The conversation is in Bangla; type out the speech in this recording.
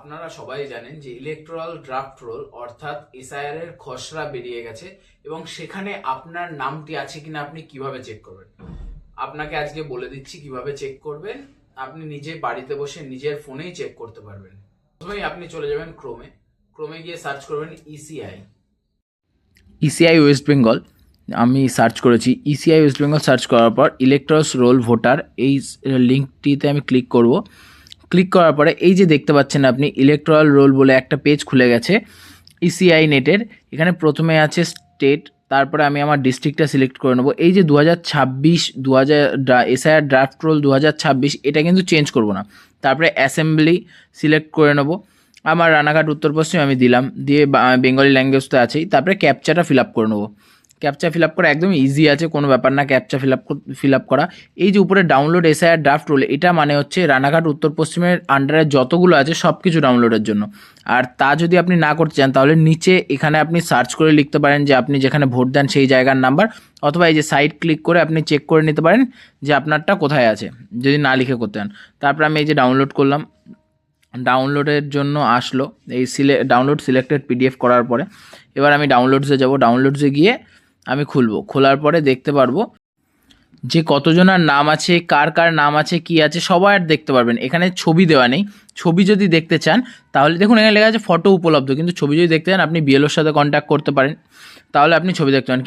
আপনারা সবাই জানেন যে ইলেকটোরাল ড্রাফট রোল অর্থাৎ এসআইআর এর খসড়া বেরিয়ে গেছে এবং সেখানে আপনার নামটি আছে কিনা আপনি কিভাবে চেক করবেন। আপনাকে আজকে বলে দিচ্ছি কিভাবে চেক করবেন। আপনি নিজে বাড়িতে বসে নিজের ফোনেই চেক করতে পারবেন। প্রথমেই আপনি চলে যাবেন ক্রোমে গিয়ে সার্চ করবেন ইসিআই ওয়েস্ট বেঙ্গল। আমি সার্চ করেছি ইসিআই ওয়েস্ট বেঙ্গল। সার্চ করার পর ইলেকট্রালস রোল ভোটার এই লিঙ্কটিতে আমি ক্লিক করব। ক্লিক করার পরে এই যে দেখতে পাচ্ছেন আপনি ইলেকট্রাল রোল বলে একটা পেজ খুলে গেছে ইসিআই নেটের। এখানে প্রথমে আছে স্টেট, তারপরে আমি আমার ডিস্ট্রিক্টটা সিলেক্ট করে নেবো। এই যে 2026 এসআইআর ড্রাফট রোল 2026 এটা কিন্তু চেঞ্জ করব না। তারপরে অ্যাসেম্বলি সিলেক্ট করে নেবো। আমার রানাঘাট উত্তর পশ্চিম আমি দিলাম, দিয়ে বেঙ্গলি ল্যাঙ্গুয়েজ তো আছেই। তারপরে ক্যাপচাটা ফিল আপ করে নেবো। ক্যাপচা ফিল আপ করা একদম ইজি আছে, কোনো ব্যাপার না ক্যাপচা ফিল আপ করা। এই যে উপরে ডাউনলোড এসআইআর ড্রাফট রোল, এটা মানে হচ্ছে রানাঘাট উত্তর পশ্চিমের আন্ডারে যতগুলো আছে সব কিছু ডাউনলোডের জন্য। আর তা যদি আপনি না করতে চান তাহলে নিচে এখানে আপনি সার্চ করে লিখতে পারেন যে আপনি যেখানে ভোট দেন সেই জায়গার নাম্বার, অথবা এই যে সাইট ক্লিক করে আপনি চেক করে নিতে পারেন যে আপনারটা কোথায় আছে, যদি না লিখে করতে চান। তারপর আমি এই যে ডাউনলোড করলাম, ডাউনলোডের জন্য আসলো এই ডাউনলোড সিলেক্টেড পিডিএফ করার পরে এবার আমি ডাউনলোডসে যাব। ডাউনলোডসে গিয়ে আমি খুলবো। খোলার পরে দেখতে পারবো যে কতজনের নাম আছে, কার কার নাম আছে, কি আছে সবার দেখতে পারবেন। এখানে ছবি দেওয়া নেই। ছবি যদি দেখতে চান তাহলে দেখুন এখানে লেখা আছে ফটো উপলব্ধ, কিন্তু ছবি যদি দেখতে চান আপনি বিএলওর সাথে কন্ট্যাক্ট করতে পারেন, তাহলে আপনি ছবি দেখতে পারেন।